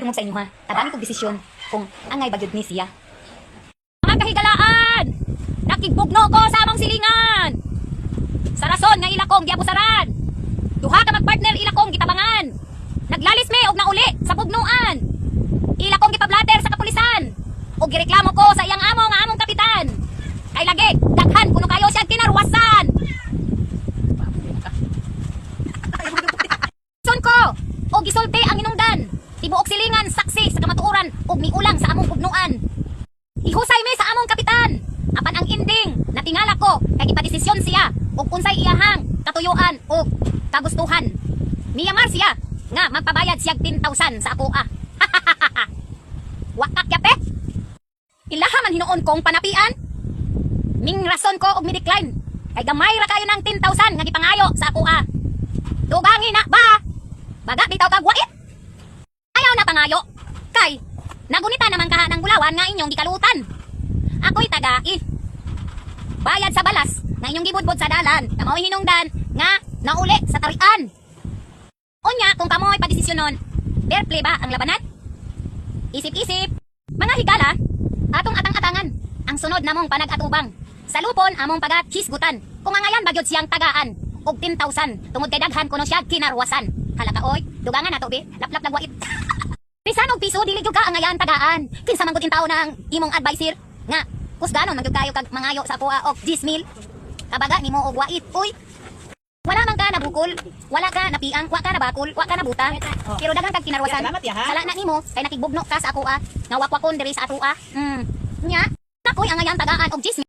tungod sa inyo ha. Tabani kong desisyon kung angay bagyod ni siya. Mga kahigalaan! Nakibugno ko sa among silingan! Sa rason nga ila kong giabusaran. Duha ka magpartner ila kong gitabangan. Naglalis me og nauli sa pugnuan. Ila kong gipablatter sa kapulisan. Og gireklamo ko sa iyang amo nga among kapitan. Kay lagi, daghan kuno kayo siya kinarwasan. Son ko, og gisulti ang inungdan. Tibuok silingan saksi sa kamatuoran og miulang sa among pugnuan. Ihusay mi sa among kapitan. Apan ang ending, natingala ko kay gipadesisyon siya og unsay iyahang katuyuan og kagustuhan. Miyamar siya nga magpabayad siya 10,000 sa ako. Wakak yape. Ilaha man hinuon kong panapian. Ming rason ko og mi-decline. Kay gamay ra kayo ng 10,000 nga gipangayo sa ako. Dugangi na ba? Baga bitaw kag wait. Ayaw na pangayo. Kay nagunita naman kaha ng bulawan nga inyong gikalutan. Ako'y tagai. Bayad sa balas nga inyong gibudbod sa dalan. Kamoy hinungdan nga nauli sa tarian. Unya kung kamoy padesisyonon, fair play ba ang labanan? Isip-isip. Mga higala, atong atang-atangan ang sunod namong panag-atubang. Sa lupon among pagat-hisgutan. Kung angayan bagyod siyang tagaan og 10,000 tungod kay daghan kuno siya kinarwasan. Hala ka oy, dugangan na to be. Laplap nagwait. Pisan og piso dili gyud ka angayan tagaan. Kinsa man gud tao nang imong advisor nga kusganon man gyud kayo kag mangayo sa ako og 10,000. Kabaga nimo og wait. Uy. Wala man ka nabukol, wala ka napiang, wa ka nabakol, wa ka nabuta. Pero daghang kag kinarwasan. Hala na nimo kay nakigbugno ka sa ako nga wakwakon diri sa ato. Nya, nakoy angayan tagaan og 10,000.